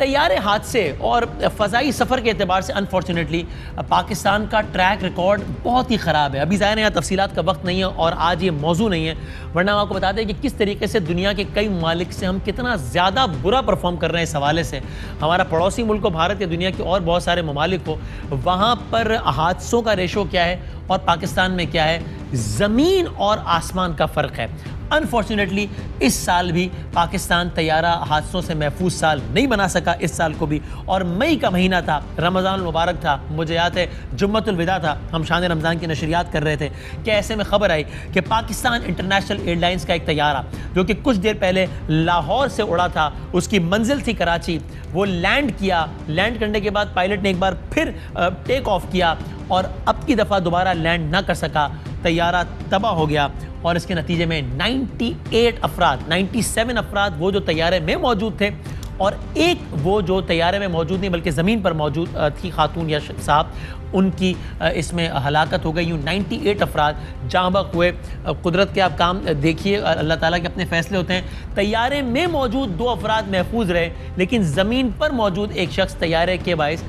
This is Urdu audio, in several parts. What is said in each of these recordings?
طیارے حادثے اور فضائی سفر کے اعتبار سے انفارچونیٹلی پاکستان کا ٹریک ریکارڈ بہت ہی خراب ہے. ابھی ظاہر ہے یہاں تفصیلات کا وقت نہیں ہے اور آج یہ موضوع نہیں ہے, ورنہ آپ کو بتا دیں کہ کس طریقے سے دنیا کے کئی ممالک سے ہم کتنا زیادہ برا پرفارم کر رہے ہیں اس حوالے سے. ہمارا پڑوسی ملک ہو بھارت یا دنیا کے اور بہت سارے ممالک ہو, وہاں پر حادثوں کا ریشو کیا ہے اور پاکستان میں کیا ہے, زمین اور آسمان کا فرق ہے. انفارچونیٹلی اس سال بھی پاکستان طیارہ حادثوں سے محفوظ سال نہیں بنا سکا اس سال کو بھی. اور مئی کا مہینہ تھا, رمضان المبارک تھا, مجھے یاد ہے جمعۃ الوداع تھا, ہم شان رمضان کی نشریات کر رہے تھے کہ ایسے میں خبر آئی کہ پاکستان انٹرنیشنل ایئر لائنز کا ایک طیارہ جو کہ کچھ دیر پہلے لاہور سے اڑا تھا, اس کی منزل تھی کراچی, وہ لینڈ کیا. لینڈ کرنے کے بعد پائلٹ نے ایک بار پھر ٹیک آف کیا اور اب کی دفعہ دوبارہ لینڈ نہ کر سکا. طیارہ تباہ ہو گیا اور اس کے نتیجے میں 97 افراد وہ جو طیارے میں موجود تھے اور ایک وہ جو طیارے میں موجود نہیں بلکہ زمین پر موجود تھی خاتون یا صاحب, ان کی اس میں ہلاکت ہو گئی. یوں 98 افراد جاں بحق ہوئے. قدرت کے آپ کام دیکھیے, اللہ تعالیٰ کے اپنے فیصلے ہوتے ہیں. طیارے میں موجود 2 افراد محفوظ رہے لیکن زمین پر موجود ایک شخص طیارے کے باعث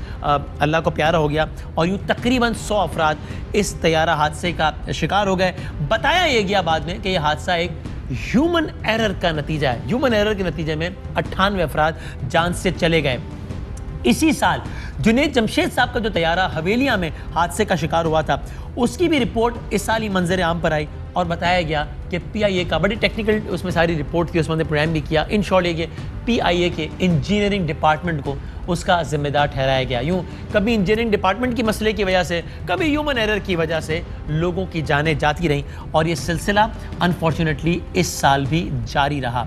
اللہ کو پیارا ہو گیا اور یوں تقریباً 100 افراد اس طیارہ حادثے کا شکار ہو گئے. بتایا یہ گیا بعد میں کہ یہ حادثہ ایک ہیومن ایرر کا نتیجہ ہے. ہیومن ایرر کے نتیجے میں 98 افراد جان سے چلے گئے. اسی سال جنید جمشید صاحب کا جو طیارہ حویلیہ میں حادثے کا شکار ہوا تھا, اس کی بھی رپورٹ اس سال ہی منظر عام پر آئی اور بتایا گیا کہ پی آئی اے کا بڑی ٹیکنیکل اس میں ساری رپورٹ تھی, اس میں نے پروگرام بھی کیا. ان شارٹ یہ کہ پی آئی اے کے انجینئرنگ ڈپارٹمنٹ کو اس کا ذمہ دار ٹھہرایا گیا. یوں کبھی انجینئرنگ ڈپارٹمنٹ کی مسئلے کی وجہ سے, کبھی ہیومن ایرر کی وجہ سے لوگوں کی جانیں جاتی رہیں اور یہ سلسلہ انفارچونیٹلی اس سال بھی جاری رہا.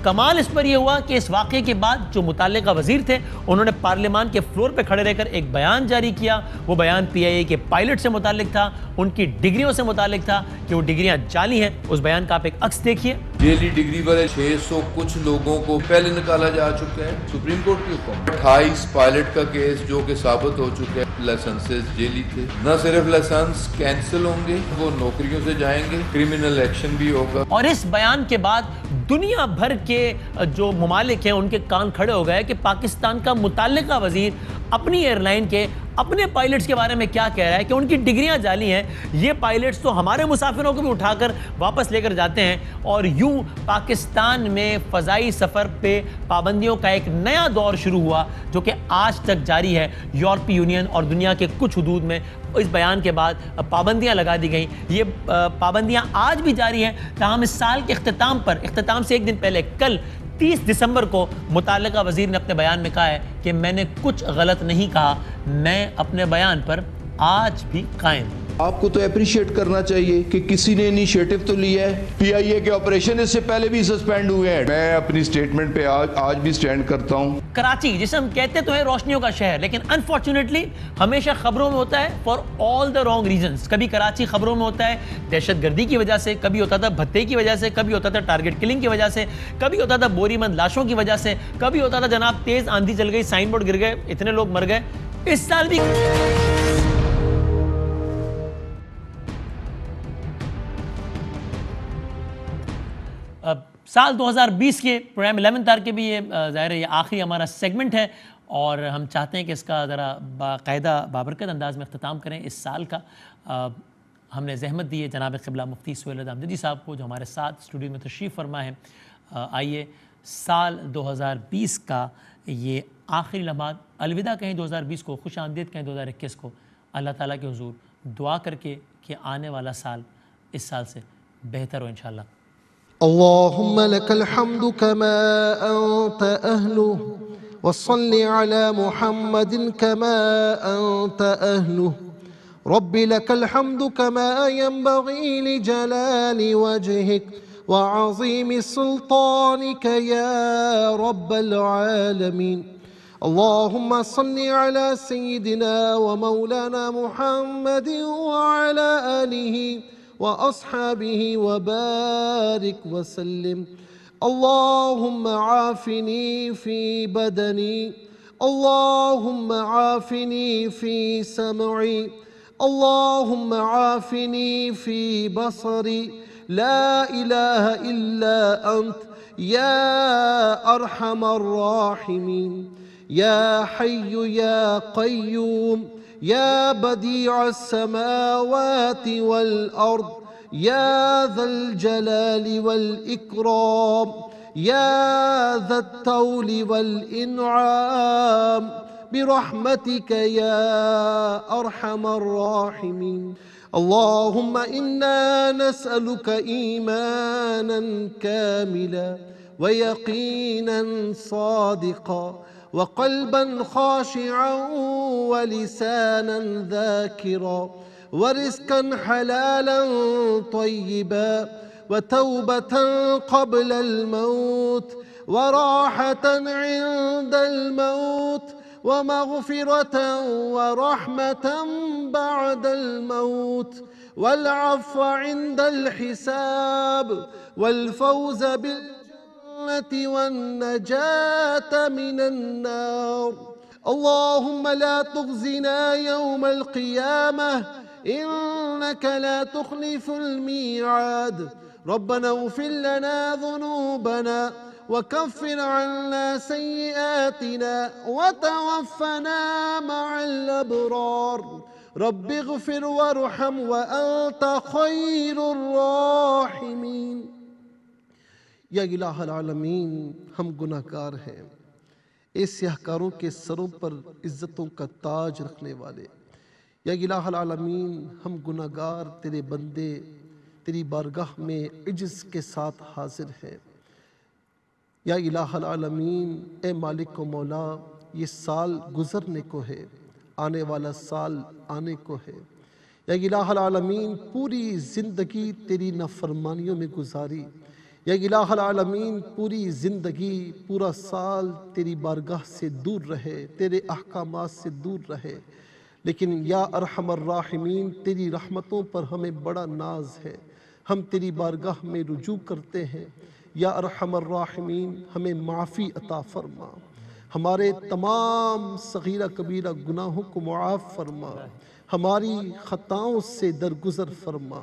کمال اس پر یہ ہوا کہ اس واقعے کے بعد جو متعلقہ وزیر تھے انہوں نے پارلیمان کے فلور پہ کھڑے رہ کر ایک بیان جاری کیا. وہ بیان پی آئی اے کے پائلٹ سے متعلق تھا, ان کی ڈگریوں سے متعلق تھا کہ وہ ڈگریاں جعلی ہیں. اس بیان کا آپ ایک عکس دیکھیے. جیلی ڈگری والے 600 کچھ لوگوں کو پہلے نکالا جا چکا ہے سپریم کورٹ کے حکم. 28 پائلٹ کا کیس جو کہ ثابت ہو چکا ہے لائسنسز جیلی تھے. نہ صرف لائسنس کینسل ہوں گے, وہ نوکریوں سے جائیں گے, کرمنل ایکشن بھی ہوگا. اور اس بیان کے بعد دنیا بھر کے جو ممالک ہیں ان کے کان کھڑے ہو گئے کہ پاکستان کا متعلقہ وزیر اپنی ایئر لائن کے اپنے پائلٹس کے بارے میں کیا کہہ رہا ہے کہ ان کی ڈگریاں جعلی ہیں. یہ پائلٹس تو ہمارے مسافروں کو بھی اٹھا کر واپس لے کر جاتے ہیں. اور یوں پاکستان میں فضائی سفر پہ پابندیوں کا ایک نیا دور شروع ہوا جو کہ آج تک جاری ہے. یورپی یونین اور دنیا کے کچھ حدود میں اس بیان کے بعد پابندیاں لگا دی گئیں. یہ پابندیاں آج بھی جاری ہیں. تاہم اس سال کے اختتام سے ایک دن پہلے کل 30 دسمبر کو متعلقہ وزیر نے اپنے بیان میں کہا ہے کہ میں نے کچھ غلط نہیں کہا, میں اپنے بیان پر آج بھی قائم ہوں. آپ کو تو اپریشیٹ کرنا چاہیے کہ کسی نے انیشیٹو تو لیا ہے. پی آئی اے کے آپریشن اس سے پہلے بھی سسپینڈ ہوئے ہیں. میں اپنی سٹیٹمنٹ پہ آج بھی سٹینڈ کرتا ہوں. کراچی جسے ہم کہتے تو ہیں روشنیوں کا شہر, لیکن انفارچونیٹلی ہمیشہ خبروں میں ہوتا ہے for all the wrong reasons. کبھی کراچی خبروں میں ہوتا ہے دہشت گردی کی وجہ سے, کبھی ہوتا تھا بھتے کی وجہ سے, کبھی ہوتا تھا ٹارگٹ کلنگ کی وجہ سے, کبھی ہوتا تھا بوری مند لاشوں کی وجہ سے, کبھی ہوتا تھا جناب تیز آندھی چل گئی, سائن بورڈ گر گئے, اتنے لوگ مر گئے. اس سال بھی سال 2020 کے پروگرام 11 تاریخ کے بھی یہ ظاہر ہے یہ آخری ہمارا سیگمنٹ ہے اور ہم چاہتے ہیں کہ اس کا ذرا باقاعدہ بابرکت انداز میں اختتام کریں اس سال کا. ہم نے زحمت دی ہے جناب قبلہ مفتی سہیل احمدی صاحب کو جو ہمارے ساتھ اسٹوڈیو میں تشریف فرما ہے. آئیے سال 2020 کا یہ آخری لمحات الوداع کہیں 2020 کو, خوش آمدید کہیں 2021 کو. اللہ تعالیٰ کے حضور دعا کر کے کہ آنے والا سال اس سال سے بہتر ہو انشاءاللہ. اللهم لك الحمد كما أنت أهله وصل على محمد كما أنت أهله. رب لك الحمد كما ينبغي لجلال وجهك وعظيم سلطانك يا رب العالمين. اللهم صل على سيدنا ومولانا محمد وعلى آله وأصحابه وبارك وسلم. اللهم عافني في بدني, اللهم عافني في سمعي, اللهم عافني في بصري. لا إله إلا أنت يا أرحم الراحمين. يا حي يا قيوم يا بديع السماوات والأرض يا ذا الجلال والإكرام يا ذا الطول والإنعام برحمتك يا أرحم الراحمين. اللهم إنا نسألك إيمانا كاملا ويقينا صادقا وقلبا خاشعا ولسانا ذاكرا ورزقا حلالا طيبا وتوبة قبل الموت وراحة عند الموت ومغفرة ورحمة بعد الموت والعفو عند الحساب والفوز بالجنة والنجاة من النار. اللهم لا تخزنا يوم القيامة إنك لا تخلف الميعاد. ربنا اغفر لنا ذنوبنا وكفر عنا سيئاتنا وتوفنا مع الأبرار. رب اغفر وارحم وأنت خير الراحمين. یا الہ العالمین، ہم گناہ گار ہیں، اے سیاہکاروں کے سروں پر عزتوں کا تاج رکھنے والے. یا الہ العالمین، ہم گناہ گار تیرے بندے تیری بارگاہ میں عجز کے ساتھ حاضر ہیں. یا الہ العالمین، اے مالک و مولا، یہ سال گزرنے کو ہے، آنے والا سال آنے کو ہے. یا الہ العالمین، پوری زندگی تیری نافرمانیوں میں گزاری. یا الہ العالمین، پوری زندگی پورا سال تیری بارگاہ سے دور رہے، تیرے احکامات سے دور رہے. لیکن یا ارحم الراحمین، تیری رحمتوں پر ہمیں بڑا ناز ہے، ہم تیری بارگاہ میں رجوع کرتے ہیں. یا ارحم الراحمین، ہمیں معافی عطا فرما، ہمارے تمام صغیرہ کبیرہ گناہوں کو معاف فرما، ہماری خطاؤں سے درگزر فرما.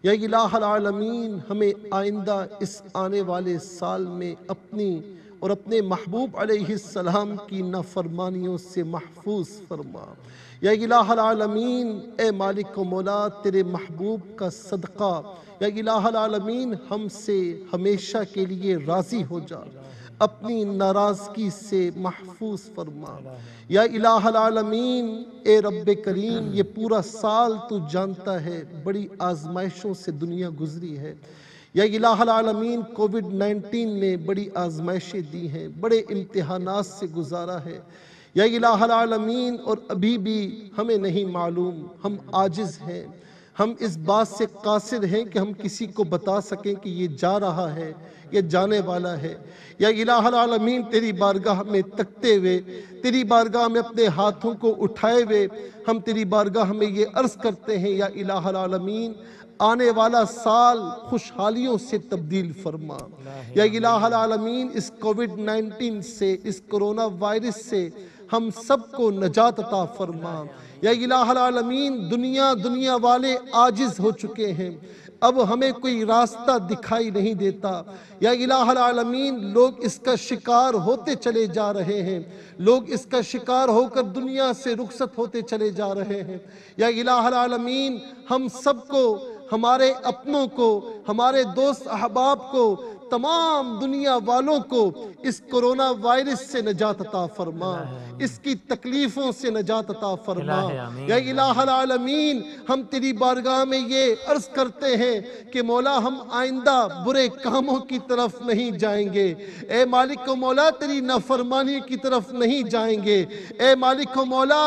یا الہ العالمین، ہمیں آئندہ اس آنے والے سال میں اپنی اور اپنے محبوب علیہ السلام کی نافرمانیوں سے محفوظ فرما. یا الہ العالمین، اے مالک و مولا، تیرے محبوب کا صدقہ یا الہ العالمین ہم سے ہمیشہ کے لیے راضی ہو جا، اپنی ناراضگی سے محفوظ فرما. یا الہ العالمین، اے رب کریم، یہ پورا سال تو جانتا ہے بڑی آزمائشوں سے دنیا گزری ہے. یا الہ العالمین، کووڈ-19 نے بڑی آزمائشیں دی ہیں، بڑے امتحانات سے گزارا ہے. یا الہ العالمین، اور ابھی بھی ہمیں نہیں معلوم، ہم عاجز ہیں، ہم اس بات سے قاصر ہیں کہ ہم کسی کو بتا سکیں کہ یہ جا رہا ہے، یہ جانے والا ہے. یا الہ العالمین، تیری بارگاہ میں تکتے ہوئے، تیری بارگاہ میں اپنے ہاتھوں کو اٹھائے ہوئے ہم تیری بارگاہ میں یہ عرض کرتے ہیں، یا الہ العالمین، آنے والا سال خوشحالیوں سے تبدیل فرما. یا الہ العالمین، اس کووڈ-19 سے، اس کرونا وائرس سے ہم سب کو نجات عطا فرما. یا الہ العالمین، دنیا والے عاجز ہو چکے ہیں، اب ہمیں کوئی راستہ دکھائی نہیں دیتا. یا الہ العالمین، لوگ اس کا شکار ہوتے چلے جا رہے ہیں، لوگ اس کا شکار ہو کر دنیا سے رخصت ہوتے چلے جا رہے ہیں. یا الہ العالمین، ہم سب کو، ہمارے اپنوں کو، ہمارے دوست احباب کو، تمام دنیا والوں کو اس کرونا وائرس سے نجات عطا فرما، اس کی تکلیفوں سے نجات عطا فرما. یا الہ العالمین، ہم تیری بارگاہ میں یہ عرض کرتے ہیں کہ مولا، ہم آئندہ برے کاموں کی طرف نہیں جائیں گے. اے مالک و مولا، تیری نافرمانی کی طرف نہیں جائیں گے. اے مالک و مولا،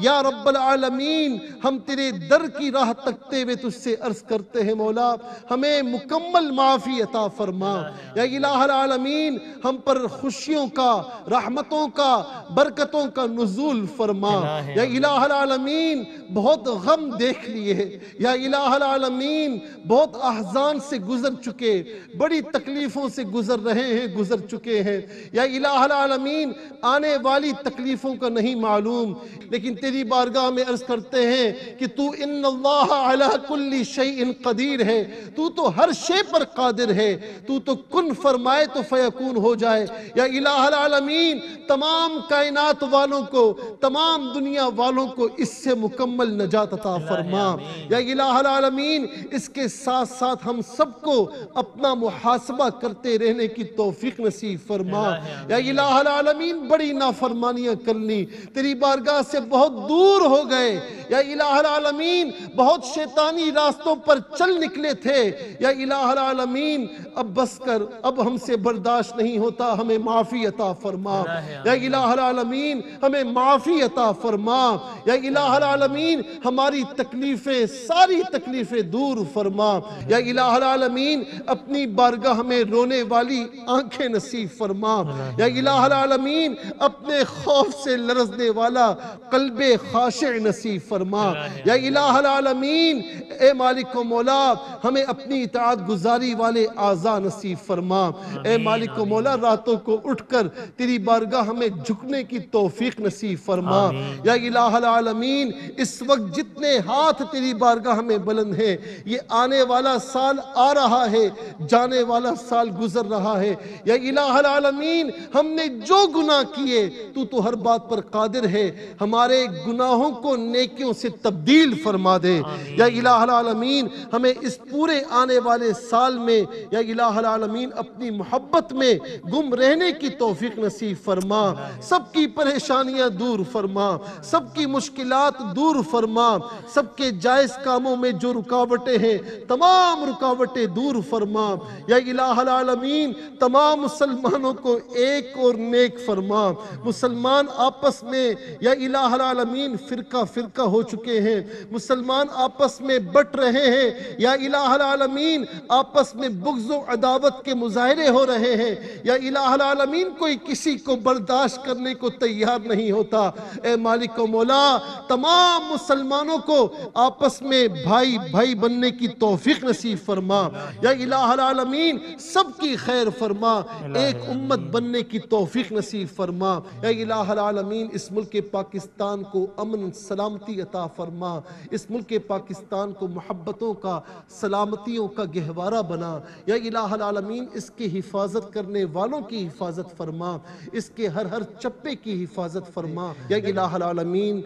یا رب العالمین، ہم تیرے در کی راہ تکتے ہوئے تجھ سے عرض کرتے ہیں، مولا ہمیں مکمل معافی عطا فرما. یا الہ العالمین، ہم پر خوشیوں کا، رحمتوں کا، برکتوں کا نزول فرما. یا الہ العالمین، بہت غم دیکھ لیے. یا الہ العالمین، بہت احزان سے گزر چکے، بڑی تکلیفوں سے گزر رہے ہیں، گزر چکے ہیں. یا الہ العالمین، آنے والی تکلیفوں کا نہیں معلوم، لیکن تیری بارگاہ میں عرض کرتے ہیں کہ تو ان اللہ علی کل شیء قدیر ہے، تو ہر شے پر قادر ہے، تو کن فرمائے تو فیکون ہو جائے۔ یا الہ العالمین تمام کائنات والوں کو، تمام دنیا والوں کو اس سے مکمل نجات عطا فرما۔ یا الہ العالمین اس کے ساتھ ساتھ ہم سب کو اپنا محاسبہ کرتے رہنے کی توفیق نصیب فرما۔ یا الہ العالمین بڑی نافرمانیاں کر لی، تیری بارگاہ سے بہت دور ہو گئے۔ یا الہ العالمین بہت شیطانی راستوں پر چل نکلے تھے۔ یا الہ العالمین اب بس کر، اب ہم سے برداشت نہیں ہوتا، ہمیں معافی عطا فرما۔ یا الہ العالمین ہمیں معافی عطا فرما۔ یا الہ العالمین ہماری تکلیفیں، ساری تکلیفیں دور فرما۔ یا الہ العالمین اپنی بارگاہ میں رونے والی آنکھیں نصیب فرما۔ یا الہ العالمین اپنے خوف سے لرزنے والا قلب خاشع نصیب فرما۔ یا الہ العالمین اے مالک و مولا ہمیں اپنی اطاعت گزاری والے اعضاء نصیب فرما۔ اے مالک و مولا راتوں کو اٹھ کر تیری بارگاہ ہمیں جھکنے کی توفیق نصیب فرما۔ یا الہ العالمین اس وقت جتنے ہاتھ تیری بارگاہ میں بلند ہیں، یہ آنے والا سال آ رہا ہے، جانے والا سال گزر رہا ہے۔ یا الہ العالمین ہم نے جو گناہ کیے تو ہر بات پر قادر ہے، ہمارے گناہوں کو نیکیوں سے تبدیل فرما دے۔ یا الہ العالمین ہمیں اس پورے آنے والے سال میں یا الہ العالمین اپنی محبت میں گم رہنے کی توفیق نصیب فرما۔ سب کی پریشانیاں دور فرما، سب کی مشکلات دور فرما، سب کے جائز کاموں میں جو رکاوٹیں ہیں تمام رکاوٹیں دور فرما۔ یا الہ العالمین تمام مسلمانوں کو ایک اور نیک فرما۔ مسلمان آپس میں یا الہ العالمین فرقہ فرقہ ہو چکے ہیں، مسلمان آپس میں بٹ رہے ہیں، یا الہ العالمین آپس میں بغض و عداوت کے مظاہرے ہو رہے ہیں۔ یا الہ العالمین کوئی کسی کو برداشت کرنے کو تیار نہیں ہوتا۔ اے مالک و مولا تمام مسلمانوں کو آپس میں بھائی بھائی بننے کی توفیق نصیب فرما۔ یا الہ العالمین سب کی خیر فرما، ایک امت بننے کی توفیق نصیب فرما۔ یا الہ العالمین اس ملک پاکستان کو امن سلامتی عطا فرما، اس ملک پاکستان کو محبتوں کا، سلامتیوں کا گہوارہ بنا۔ یا الہ العالمین اس کی حفاظت کرنے والوں کی حفاظت فرما، اس کے ہر چپے کی حفاظت فرما۔ یا الہ العالمین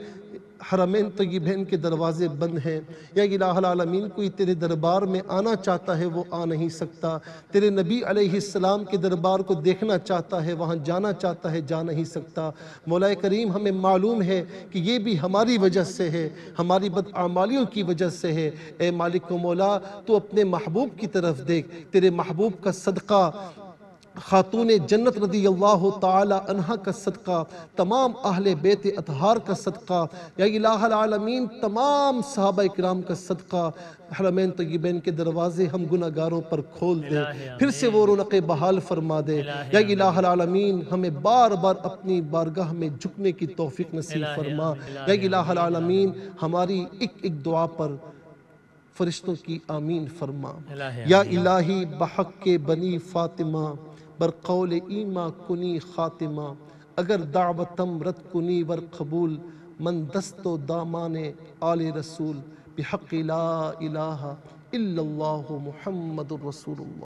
حرمین طیبین کے دروازے بند ہیں، یا الہ العالمین کوئی تیرے دربار میں آنا چاہتا ہے وہ آ نہیں سکتا، تیرے نبی علیہ السلام کے دربار کو دیکھنا چاہتا ہے وہاں جانا چاہتا ہے جا نہیں سکتا۔ مولا کریم ہمیں معلوم ہے کہ یہ بھی ہماری وجہ سے ہے، ہماری بدعمالیوں کی وجہ سے ہے۔ اے مالک و مولا تو اپنے محبوب کی طرف دیکھ، تیرے محبوب کا صدقہ، خاتون جنت رضی اللہ تعالی عنہ کا صدقہ، تمام اہل بیت اطہار کا صدقہ، یا الہ العالمین تمام صحابہ اکرام کا صدقہ، حرمین طیبین کے دروازے ہم گناہگاروں پر کھول دے، پھر سے وہ رونق بحال فرما دے۔ یا الہ العالمین ہمیں بار بار اپنی بارگاہ میں جھکنے کی توفیق نصیب فرما۔ یا الہ العالمین ہماری ایک دعا پر فرشتوں کی آمین فرما۔ یا الہی بحق کے بنی فاطمہ برقول ایما کنی خاتمہ، اگر دعوتم رد کنی ور قبول، من دست و دامان آل رسول، بحق لا الہ الا اللہ محمد الرسول اللہ۔